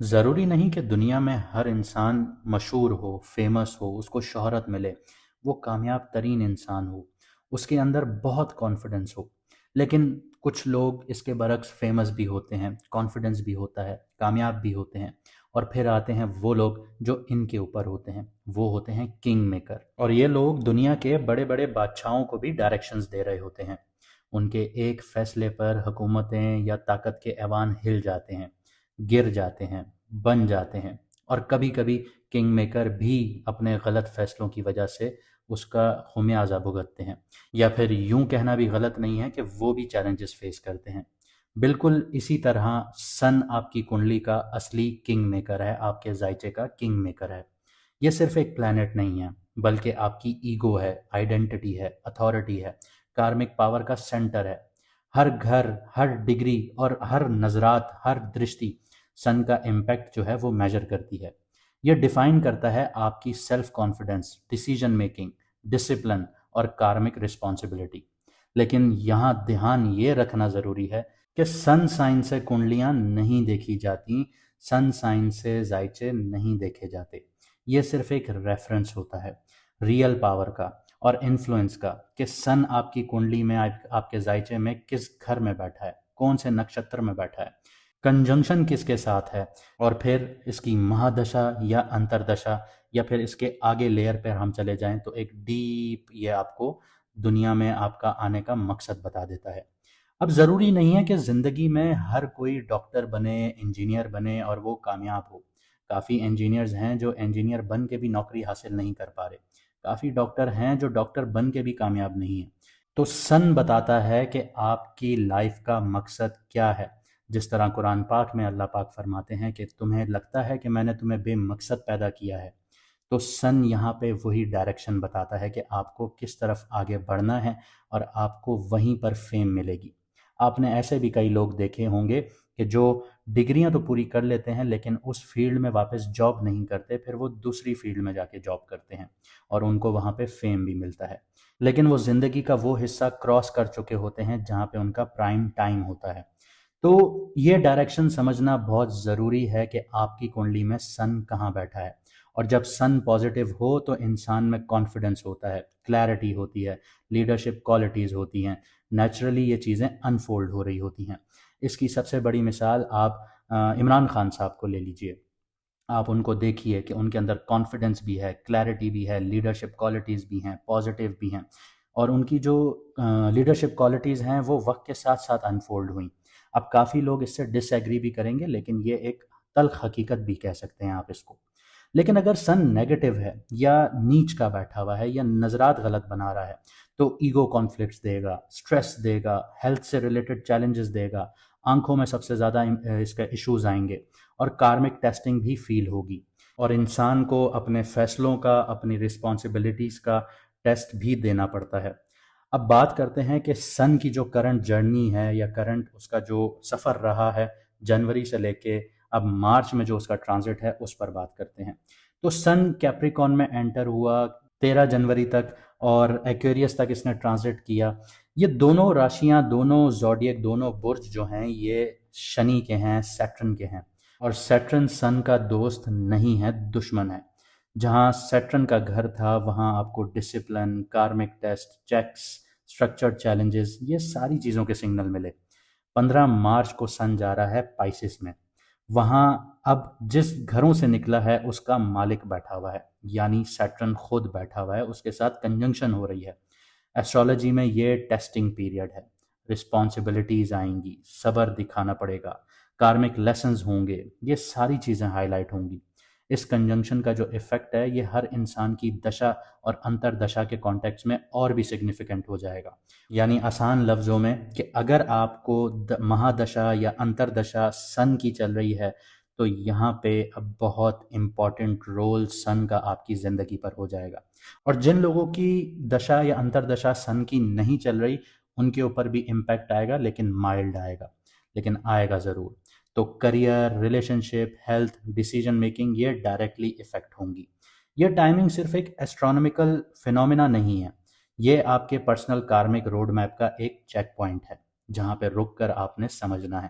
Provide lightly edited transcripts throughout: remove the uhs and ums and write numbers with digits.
ज़रूरी नहीं कि दुनिया में हर इंसान मशहूर हो, फेमस हो, उसको शोहरत मिले, वो कामयाब तरीन इंसान हो, उसके अंदर बहुत कॉन्फिडेंस हो। लेकिन कुछ लोग इसके बरक्स फेमस भी होते हैं, कॉन्फिडेंस भी होता है, कामयाब भी होते हैं। और फिर आते हैं वो लोग जो इनके ऊपर होते हैं, वो होते हैं किंग मेकर। और ये लोग दुनिया के बड़े बड़े बादशाहों को भी डायरेक्शंस दे रहे होते हैं। उनके एक फैसले पर हुकूमतें या ताकत के ऐवान हिल जाते हैं, गिर जाते हैं, बन जाते हैं। और कभी कभी किंग मेकर भी अपने गलत फैसलों की वजह से उसका खुमियाजा भुगतते हैं। या फिर यूं कहना भी गलत नहीं है कि वो भी चैलेंजेस फेस करते हैं। बिल्कुल इसी तरह सन आपकी कुंडली का असली किंग मेकर है, आपके जायचे का किंग मेकर है। ये सिर्फ एक प्लैनेट नहीं है, बल्कि आपकी ईगो है, आइडेंटिटी है, अथॉरिटी है, कार्मिक पावर का सेंटर है। हर घर, हर डिग्री और हर नजरात, हर दृष्टि सन का इम्पैक्ट जो है वो मेजर करती है। ये डिफाइन करता है आपकी self confidence, decision making, discipline और कार्मिक रिस्पॉन्सिबिलिटी। लेकिन यहाँ ध्यान ये रखना ज़रूरी है कि सन साइन से कुंडलियाँ नहीं देखी जाती, सन साइन से जायचे नहीं देखे जाते। ये सिर्फ एक रेफरेंस होता है रियल पावर का और इन्फ्लुएंस का, कि सन आपकी कुंडली में आपके जायचे में किस घर में बैठा है, कौन से नक्षत्र में बैठा है, कंजंक्शन किसके साथ है। और फिर इसकी महादशा या अंतरदशा, या फिर इसके आगे लेयर पर हम चले जाएं तो एक डीप, ये आपको दुनिया में आपका आने का मकसद बता देता है। अब ज़रूरी नहीं है कि ज़िंदगी में हर कोई डॉक्टर बने, इंजीनियर बने और वो कामयाब हो। काफ़ी इंजीनियर्स हैं जो इंजीनियर बन के भी नौकरी हासिल नहीं कर पा रहे। काफ़ी डॉक्टर हैं जो डॉक्टर बन के भी कामयाब नहीं हैं। तो सन बताता है कि आपकी लाइफ का मकसद क्या है। जिस तरह कुरान पाक में अल्लाह पाक फरमाते हैं कि तुम्हें लगता है कि मैंने तुम्हें बेमकसद पैदा किया है, तो सन यहाँ पे वही डायरेक्शन बताता है कि आपको किस तरफ आगे बढ़ना है और आपको वहीं पर फेम मिलेगी। आपने ऐसे भी कई लोग देखे होंगे कि जो डिग्रियां तो पूरी कर लेते हैं लेकिन उस फील्ड में वापस जॉब नहीं करते, फिर वो दूसरी फील्ड में जाके जॉब करते हैं और उनको वहाँ पे फेम भी मिलता है। लेकिन वो ज़िंदगी का वो हिस्सा क्रॉस कर चुके होते हैं जहाँ पे उनका प्राइम टाइम होता है। तो ये डायरेक्शन समझना बहुत ज़रूरी है कि आपकी कुंडली में सन कहाँ बैठा है। और जब सन पॉजिटिव हो तो इंसान में कॉन्फिडेंस होता है, क्लैरिटी होती है, लीडरशिप क्वालिटीज़ होती हैं, नेचुरली ये चीज़ें अनफोल्ड हो रही होती हैं। इसकी सबसे बड़ी मिसाल आप इमरान खान साहब को ले लीजिए। आप उनको देखिए कि उनके अंदर कॉन्फिडेंस भी है, क्लैरिटी भी है, लीडरशिप क्वालिटीज़ भी हैं, पॉजिटिव भी हैं। और उनकी जो लीडरशिप क्वालिटीज़ हैं वो वक्त के साथ साथ अनफोल्ड हुई। अब काफ़ी लोग इससे डिसएग्री भी करेंगे, लेकिन ये एक तल्ख हकीकत भी कह सकते हैं आप इसको। लेकिन अगर सन नेगेटिव है या नीच का बैठा हुआ है या नज़रात गलत बना रहा है, तो ईगो कॉन्फ्लिक्ट्स देगा, स्ट्रेस देगा, हेल्थ से रिलेटेड चैलेंजेस देगा, आंखों में सबसे ज़्यादा इसके इश्यूज आएंगे और कार्मिक टेस्टिंग भी फील होगी। और इंसान को अपने फैसलों का, अपनी रिस्पॉन्सिबिलिटीज़ का टेस्ट भी देना पड़ता है। अब बात करते हैं कि सन की जो करंट जर्नी है या करंट उसका जो सफ़र रहा है जनवरी से लेके अब मार्च में जो उसका ट्रांजिट है उस पर बात करते हैं। तो सन कैप्रिकॉन में एंटर हुआ 13 जनवरी तक और एक्वेरियस तक इसने ट्रांजिट किया। ये दोनों राशियां, दोनों जॉडियक, दोनों बुर्ज जो हैं ये शनि के हैं, सैटर्न के हैं। और सैटर्न सन का दोस्त नहीं है, दुश्मन है। जहाँ सैटर्न का घर था वहाँ आपको डिसिप्लिन, कार्मिक टेस्ट, चेक्स, स्ट्रक्चर्ड चैलेंजेस, ये सारी चीज़ों के सिग्नल मिले। 15 मार्च को सन जा रहा है पाइसिस में। वहाँ अब जिस घरों से निकला है उसका मालिक बैठा हुआ है, यानी सैटर्न खुद बैठा हुआ है, उसके साथ कंजंक्शन हो रही है। एस्ट्रोलॉजी में ये टेस्टिंग पीरियड है। रिस्पॉन्सिबिलिटीज आएंगी, सब्र दिखाना पड़ेगा, कार्मिक लेसन्स होंगे, ये सारी चीज़ें हाईलाइट होंगी। इस कंजंक्शन का जो इफेक्ट है ये हर इंसान की दशा और अंतरदशा के कॉन्टेक्स्ट में और भी सिग्निफिकेंट हो जाएगा। यानी आसान लफ्ज़ों में कि अगर आपको महादशा या अंतरदशा सन की चल रही है तो यहाँ पे अब बहुत इम्पॉर्टेंट रोल सन का आपकी ज़िंदगी पर हो जाएगा। और जिन लोगों की दशा या अंतरदशा सन की नहीं चल रही उनके ऊपर भी इम्पैक्ट आएगा, लेकिन माइल्ड आएगा, लेकिन आएगा ज़रूर। तो career, relationship, health, decision making ये डायरेक्टली इफेक्ट होंगी। ये टाइमिंग सिर्फ एक एस्ट्रोनॉमिकल फिनोमिना नहीं है, ये आपके पर्सनल कार्मिक रोड मैप का एक चेक पॉइंट है जहाँ पे रुक कर आपने समझना है।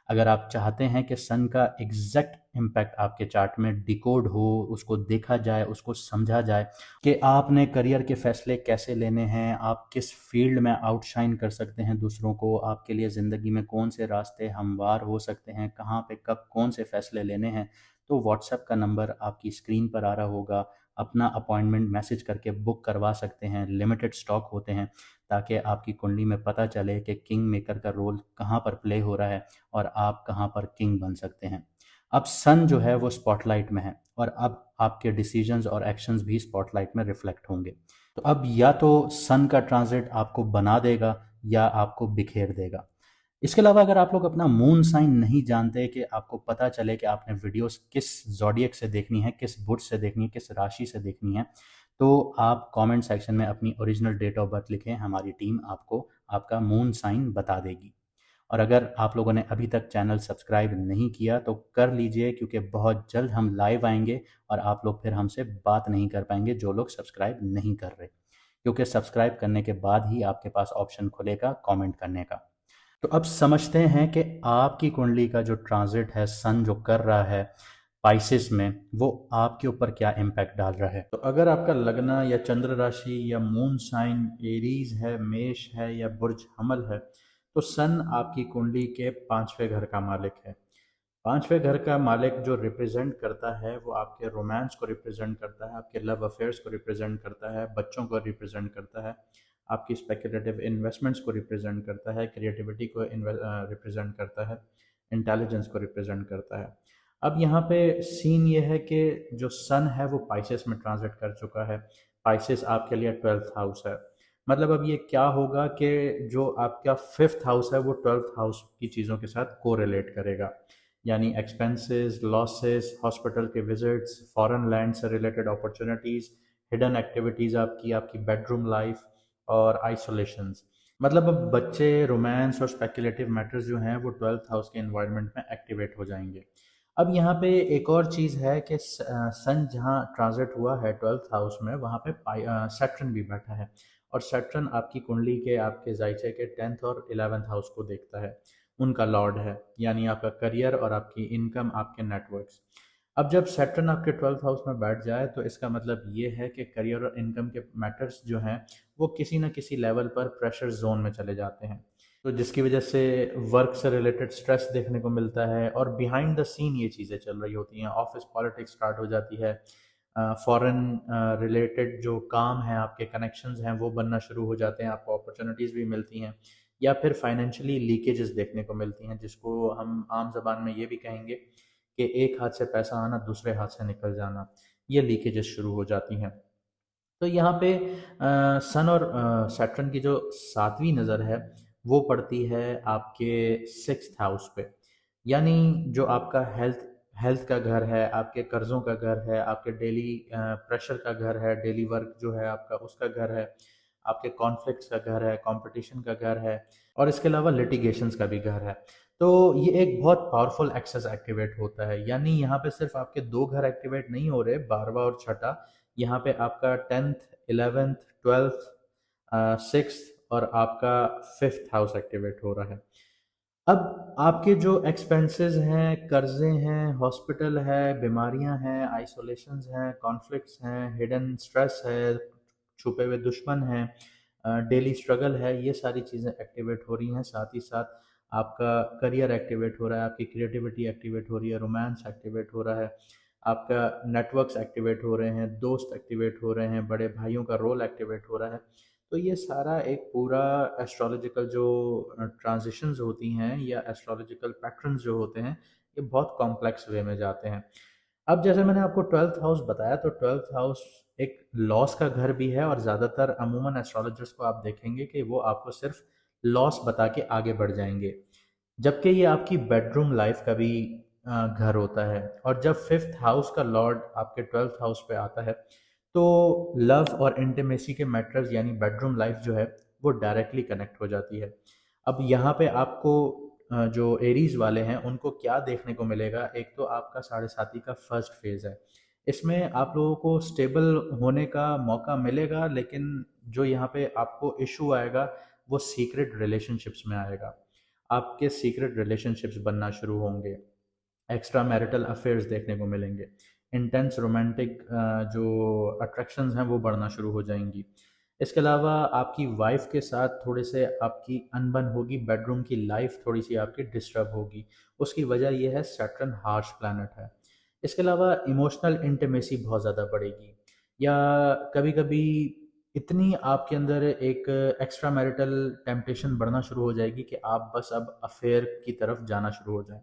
अगर आप चाहते हैं कि सन का एग्जैक्ट इम्पैक्ट आपके चार्ट में डिकोड हो, उसको देखा जाए, उसको समझा जाए कि आपने करियर के फैसले कैसे लेने हैं, आप किस फील्ड में आउटशाइन कर सकते हैं दूसरों को, आपके लिए ज़िंदगी में कौन से रास्ते हमवार हो सकते हैं, कहाँ पे कब कौन से फैसले लेने हैं, तो व्हाट्सएप का नंबर आपकी स्क्रीन पर आ रहा होगा। अपना अपॉइंटमेंट मैसेज करके बुक करवा सकते हैं। लिमिटेड स्टॉक होते हैं, ताकि आपकी कुंडली में पता चले कि किंग मेकर का रोल कहाँ पर प्ले हो रहा है और आप कहाँ पर किंग बन सकते हैं। अब सन जो है वो स्पॉटलाइट में है, और अब आपके डिसीजंस और एक्शंस भी स्पॉटलाइट में रिफ्लेक्ट होंगे। तो अब या तो सन का ट्रांजिट आपको बना देगा या आपको बिखेर देगा। इसके अलावा अगर आप लोग अपना मून साइन नहीं जानते, कि आपको पता चले कि आपने वीडियोस किस ज़ोडिएक से देखनी है, किस बुर्ज से देखनी है, किस राशि से देखनी है, तो आप कमेंट सेक्शन में अपनी ओरिजिनल डेट ऑफ बर्थ लिखें। हमारी टीम आपको आपका मून साइन बता देगी। और अगर आप लोगों ने अभी तक चैनल सब्सक्राइब नहीं किया तो कर लीजिए, क्योंकि बहुत जल्द हम लाइव आएंगे और आप लोग फिर हमसे बात नहीं कर पाएंगे जो लोग सब्सक्राइब नहीं कर रहे, क्योंकि सब्सक्राइब करने के बाद ही आपके पास ऑप्शन खुलेगा कमेंट करने का। तो अब समझते हैं कि आपकी कुंडली का जो ट्रांजिट है, सन जो कर रहा है पाइसिस में, वो आपके ऊपर क्या इम्पैक्ट डाल रहा है। तो अगर आपका लग्न या चंद्र राशि या मून साइन एरीज है, मेष है या बुर्ज हमल है, तो सन आपकी कुंडली के 5वें घर का मालिक है। 5वें घर का मालिक जो रिप्रेजेंट करता है वो आपके रोमांस को रिप्रेजेंट करता है, आपके लव अफेयर्स को रिप्रेजेंट करता है, बच्चों को रिप्रेजेंट करता है, आपकी स्पेकुलेटिव इन्वेस्टमेंट्स को रिप्रेजेंट करता है, क्रिएटिविटी को रिप्रेजेंट करता है, इंटेलिजेंस को रिप्रेजेंट करता है। अब यहाँ पे सीन ये है कि जो सन है वो पाइसेस में ट्रांजिट कर चुका है। पाइसेस आपके लिए 12th हाउस है। मतलब अब ये क्या होगा कि जो आपका 5th हाउस है वो 12th हाउस की चीज़ों के साथ कोरिलेट करेगा, यानी एक्सपेंसेस, लॉसेस, हॉस्पिटल के विजिट्स, फॉरेन लैंड से रिलेटेड अपॉर्चुनिटीज़, हिडन एक्टिविटीज़ आपकी आपकी बेडरूम लाइफ और आइसोलेशंस। मतलब अब बच्चे, रोमांस और स्पेकुलेटिव मैटर्स जो हैं वो 12th हाउस के इन्वायरमेंट में एक्टिवेट हो जाएंगे। अब यहाँ पे एक और चीज़ है कि सन जहाँ ट्रांजिट हुआ है 12th हाउस में, वहाँ पे सैटर्न भी बैठा है, और सैटर्न आपकी कुंडली के आपके जायचे के 10th और 11th हाउस को देखता है, उनका लॉर्ड है, यानी आपका करियर और आपकी इनकम, आपके नेटवर्क्स। अब जब सैटर्न आपके 12th हाउस में बैठ जाए तो इसका मतलब ये है कि करियर और इनकम के मैटर्स जो हैं वो किसी न किसी लेवल पर प्रेशर जोन में चले जाते हैं, तो जिसकी वजह से वर्क से रिलेटेड स्ट्रेस देखने को मिलता है, और बिहाइंड द सीन ये चीज़ें चल रही होती हैं। ऑफिस पॉलिटिक्स स्टार्ट हो जाती है, फॉरेन रिलेटेड जो काम है, आपके कनेक्शंस हैं वो बनना शुरू हो जाते हैं, आपको अपॉर्चुनिटीज़ भी मिलती हैं, या फिर फाइनेंशियली लीकेजेस देखने को मिलती हैं, जिसको हम आम जबान में ये भी कहेंगे कि एक हाथ से पैसा आना, दूसरे हाथ से निकल जाना, ये लीकेजेस शुरू हो जाती हैं। तो यहाँ पे सन और सैटर्न की जो 7वीं नज़र है वो पड़ती है आपके 6th हाउस पे, यानी जो आपका हेल्थ हेल्थ का घर है, आपके कर्जों का घर है, आपके डेली प्रेशर का घर है, डेली वर्क जो है आपका उसका घर है, आपके कॉन्फ्लिक्ट्स का घर है, कंपटीशन का घर है, और इसके अलावा लिटिगेशंस का भी घर है। तो ये एक बहुत पावरफुल एक्सेस एक्टिवेट होता है, यानी यहाँ पे सिर्फ आपके 2 घर एक्टिवेट नहीं हो रहे, 12वां और छठा, यहाँ पे आपका 10th, 11th, 12th, 6th और आपका 5th हाउस एक्टिवेट हो रहा है। अब आपके जो एक्सपेंसेस हैं, कर्जे हैं, हॉस्पिटल है, बीमारियां हैं, आइसोलेशंस हैं, कॉन्फ्लिक्ट्स हैं, हिडन स्ट्रेस है, छुपे हुए दुश्मन हैं, डेली स्ट्रगल है, ये सारी चीज़ें एक्टिवेट हो रही हैं। साथ ही साथ आपका करियर एक्टिवेट हो रहा है, आपकी क्रिएटिविटी एक्टिवेट हो रही है, रोमांस एक्टिवेट हो रहा है, आपका नेटवर्क्स एक्टिवेट हो रहे हैं, दोस्त एक्टिवेट हो रहे हैं, बड़े भाइयों का रोल एक्टिवेट हो रहा है। तो ये सारा एक पूरा एस्ट्रोलॉजिकल जो ट्रांजिशंस होती हैं या एस्ट्रोलॉजिकल पैटर्न्स जो होते हैं, ये बहुत कॉम्प्लेक्स वे में जाते हैं। अब जैसे मैंने आपको 12th हाउस बताया, तो 12th हाउस एक लॉस का घर भी है, और ज़्यादातर अमूमन एस्ट्रोलॉजर्स को आप देखेंगे कि वो आपको सिर्फ लॉस बता के आगे बढ़ जाएंगे, जबकि ये आपकी बेडरूम लाइफ का भी घर होता है। और जब 5th हाउस का लॉर्ड आपके 12th हाउस पे आता है, तो लव और इंटीमेसी के मैटर्स यानी बेडरूम लाइफ जो है वो डायरेक्टली कनेक्ट हो जाती है। अब यहाँ पे आपको जो एरीज वाले हैं उनको क्या देखने को मिलेगा, एक तो आपका साढ़े साथी का फर्स्ट फेज है, इसमें आप लोगों को स्टेबल होने का मौका मिलेगा, लेकिन जो यहाँ पे आपको इशू आएगा वो सीक्रेट रिलेशनशिप्स में आएगा। आपके सीक्रेट रिलेशनशिप्स बनना शुरू होंगे, एक्स्ट्रा मैरिटल अफेयर्स देखने को मिलेंगे, इंटेंस रोमांटिक जो अट्रैक्शंस हैं वो बढ़ना शुरू हो जाएंगी। इसके अलावा आपकी वाइफ के साथ थोड़े से आपकी अनबन होगी, बेडरूम की लाइफ थोड़ी सी आपकी डिस्टर्ब होगी। उसकी वजह यह है सैटर्न हार्श प्लैनेट है। इसके अलावा इमोशनल इंटीमेसी बहुत ज़्यादा बढ़ेगी, या कभी कभी इतनी आपके अंदर एक एक्स्ट्रा मैरिटल टेम्पटेशन बढ़ना शुरू हो जाएगी कि आप बस अब अफेयर की तरफ जाना शुरू हो जाएं।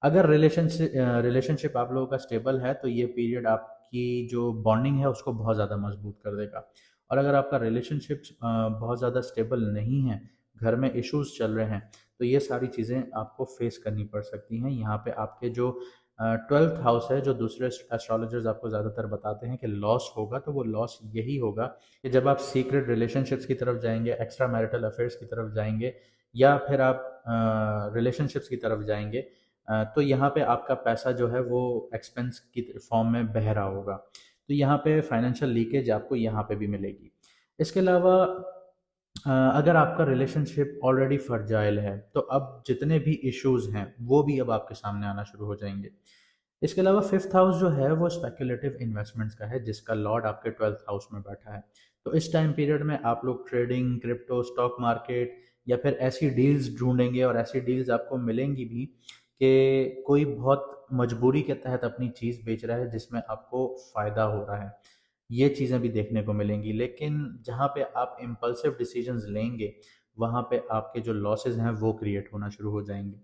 अगर रिलेशनशिप आप लोगों का स्टेबल है तो ये पीरियड आपकी जो बॉन्डिंग है उसको बहुत ज़्यादा मजबूत कर देगा। और अगर आपका रिलेशनशिप बहुत ज़्यादा स्टेबल नहीं है, घर में इश्यूज चल रहे हैं, तो ये सारी चीज़ें आपको फेस करनी पड़ सकती हैं। यहाँ पे आपके जो 12th हाउस है, जो दूसरे एस्ट्रोलॉजर्स आपको ज़्यादातर बताते हैं कि लॉस होगा, तो वो लॉस यही होगा कि जब आप सीक्रेट रिलेशनशिप्स की तरफ जाएंगे, एक्स्ट्रा मैरिटल अफेयर्स की तरफ जाएंगे, या फिर आप रिलेशनशिप्स की तरफ जाएंगे, तो यहाँ पे आपका पैसा जो है वो एक्सपेंस की फॉर्म में बह रहा होगा। तो यहाँ पे फाइनेंशियल लीकेज आपको यहाँ पे भी मिलेगी। इसके अलावा अगर आपका रिलेशनशिप ऑलरेडी फर्जाइल है, तो अब जितने भी इश्यूज हैं वो भी अब आपके सामने आना शुरू हो जाएंगे। इसके अलावा 5th हाउस जो है वो स्पेकुलेटिव इन्वेस्टमेंट्स का है, जिसका लॉर्ड आपके 12th हाउस में बैठा है। तो इस टाइम पीरियड में आप लोग ट्रेडिंग, क्रिप्टो, स्टॉक मार्केट, या फिर ऐसी डील्स ढूंढेंगे, और ऐसी डील्स आपको मिलेंगी भी कि कोई बहुत मजबूरी के तहत अपनी चीज़ बेच रहा है जिसमें आपको फ़ायदा हो रहा है। ये चीज़ें भी देखने को मिलेंगी। लेकिन जहाँ पे आप इम्पल्सिव डिसीजंस लेंगे, वहाँ पे आपके जो लॉसेस हैं वो क्रिएट होना शुरू हो जाएंगे।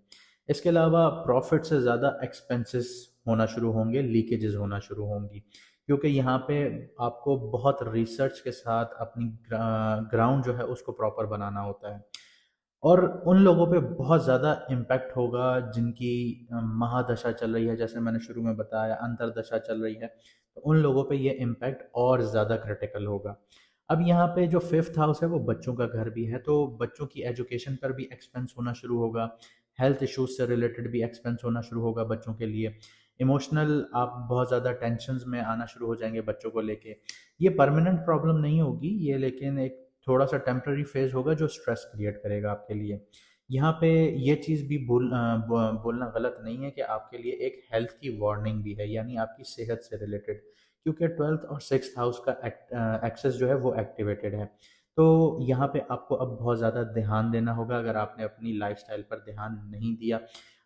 इसके अलावा प्रॉफिट से ज़्यादा एक्सपेंसेस होना शुरू होंगे, लीकेजेस होना शुरू होंगी, क्योंकि यहाँ पे आपको बहुत रिसर्च के साथ अपनी ग्राउंड जो है उसको प्रॉपर बनाना होता है। और उन लोगों पे बहुत ज़्यादा इम्पैक्ट होगा जिनकी महादशा चल रही है, जैसे मैंने शुरू में बताया अंतरदशा चल रही है, तो उन लोगों पे ये इम्पैक्ट और ज़्यादा क्रिटिकल होगा। अब यहाँ पे जो 5th हाउस है वो बच्चों का घर भी है, तो बच्चों की एजुकेशन पर भी एक्सपेंस होना शुरू होगा, हेल्थ इश्यूज से रिलेटेड भी एक्सपेंस होना शुरू होगा बच्चों के लिए। इमोशनल आप बहुत ज़्यादा टेंशन्स में आना शुरू हो जाएंगे बच्चों को लेके। ये परमानेंट प्रॉब्लम नहीं होगी ये, लेकिन एक थोड़ा सा टेम्प्रेरी फेज होगा जो स्ट्रेस क्रिएट करेगा आपके लिए। यहाँ पे ये चीज़ भी बोलना गलत नहीं है कि आपके लिए एक हेल्थ की वार्निंग भी है, यानी आपकी सेहत से रिलेटेड, क्योंकि 12th और 6th हाउस का एक्सेस जो है वो एक्टिवेटेड है। तो यहाँ पे आपको अब बहुत ज़्यादा ध्यान देना होगा। अगर आपने अपनी लाइफस्टाइल पर ध्यान नहीं दिया,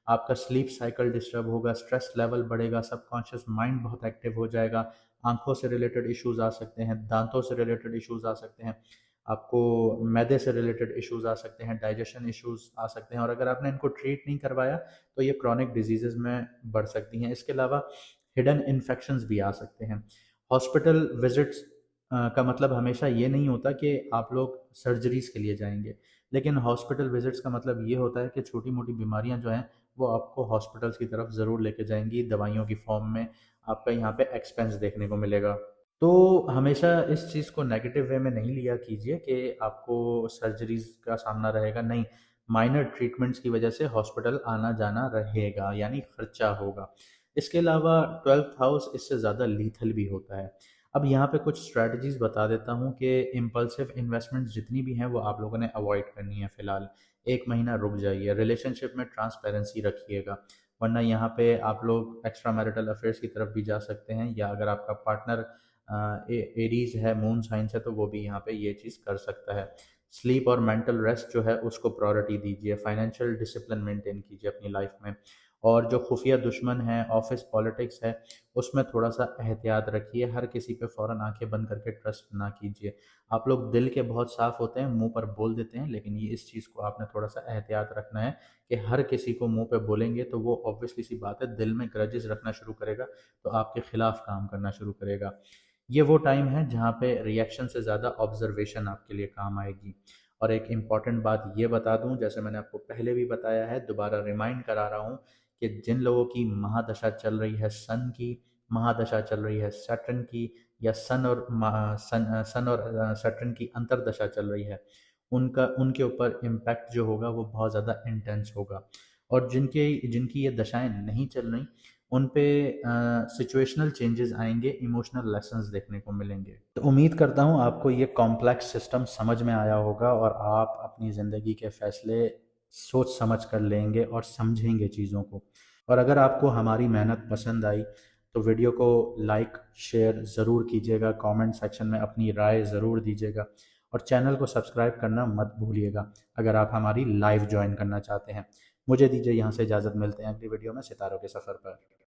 आपका स्लीप साइकिल डिस्टर्ब होगा, स्ट्रेस लेवल बढ़ेगा, सबकॉन्शियस माइंड बहुत एक्टिव हो जाएगा, आंखों से रिलेटेड इश्यूज आ सकते हैं, दांतों से रिलेटेड इश्यूज आ सकते हैं, आपको मैदे से रिलेटेड इश्यूज आ सकते हैं, डाइजेशन इश्यूज आ सकते हैं, और अगर आपने इनको ट्रीट नहीं करवाया तो ये क्रॉनिक डिजीजेज में बढ़ सकती हैं। इसके अलावा हिडन इन्फेक्शंस भी आ सकते हैं। हॉस्पिटल विजिट्स का मतलब हमेशा ये नहीं होता कि आप लोग सर्जरीज के लिए जाएंगे, लेकिन हॉस्पिटल विजिट्स का मतलब ये होता है कि छोटी मोटी बीमारियां जो हैं वो आपको हॉस्पिटल्स की तरफ ज़रूर लेके जाएंगी, दवाइयों की फॉर्म में आपका यहाँ पे एक्सपेंस देखने को मिलेगा। तो हमेशा इस चीज़ को नेगेटिव वे में नहीं लिया कीजिए कि आपको सर्जरीज का सामना रहेगा, नहीं, माइनर ट्रीटमेंट्स की वजह से हॉस्पिटल आना जाना रहेगा, यानी खर्चा होगा। इसके अलावा 12th हाउस इससे ज़्यादा लीथल भी होता है। अब यहाँ पे कुछ स्ट्रैटेजीज बता देता हूँ कि इम्पल्सिव इन्वेस्टमेंट्स जितनी भी हैं वो आप लोगों ने अवॉइड करनी है फ़िलहाल। एक महीना रुक जाइए, रिलेशनशिप में ट्रांसपेरेंसी रखिएगा, वरना यहाँ पे आप लोग एक्स्ट्रा मैरिटल अफेयर्स की तरफ भी जा सकते हैं, या अगर आपका पार्टनर एरीज है, मून साइंस है, तो वो भी यहाँ पे ये चीज़ कर सकता है। स्लीप और मेंटल रेस्ट जो है उसको प्रायोरिटी दीजिए, फाइनेंशियल डिसिप्लिन मेंटेन कीजिए अपनी लाइफ में, और जो खुफिया दुश्मन है, ऑफिस पॉलिटिक्स है, उसमें थोड़ा सा एहतियात रखिए, हर किसी पे फ़ौरन आंखें बंद करके ट्रस्ट ना कीजिए। आप लोग दिल के बहुत साफ़ होते हैं, मुंह पर बोल देते हैं, लेकिन ये इस चीज़ को आपने थोड़ा सा एहतियात रखना है कि हर किसी को मुंह पे बोलेंगे तो वो ऑब्वियसली सी बात है दिल में ग्रजेस रखना शुरू करेगा, तो आपके खिलाफ काम करना शुरू करेगा। ये वो टाइम है जहाँ पे रिएक्शन से ज़्यादा ऑब्जर्वेशन आपके लिए काम आएगी। और एक इम्पॉर्टेंट बात ये बता दूं, जैसे मैंने आपको पहले भी बताया है, दोबारा रिमाइंड करा रहा हूँ कि जिन लोगों की महादशा चल रही है सन की, महादशा चल रही है सैटर्न की, या सन और सैटर्न की अंतरदशा चल रही है, उनका उनके ऊपर इम्पैक्ट जो होगा वो बहुत ज़्यादा इंटेंस होगा। और जिनके जिनकी ये दशाएं नहीं चल रही, उन पे सिचुएशनल चेंजेस आएंगे, इमोशनल लेसन्स देखने को मिलेंगे। तो उम्मीद करता हूँ आपको ये कॉम्प्लेक्स सिस्टम समझ में आया होगा और आप अपनी ज़िंदगी के फैसले सोच समझ कर लेंगे और समझेंगे चीज़ों को। और अगर आपको हमारी मेहनत पसंद आई तो वीडियो को लाइक शेयर ज़रूर कीजिएगा, कमेंट सेक्शन में अपनी राय ज़रूर दीजिएगा, और चैनल को सब्सक्राइब करना मत भूलिएगा अगर आप हमारी लाइव ज्वाइन करना चाहते हैं। मुझे दीजिए यहाँ से इजाज़त, मिलते हैं अगली वीडियो में सितारों के सफ़र पर।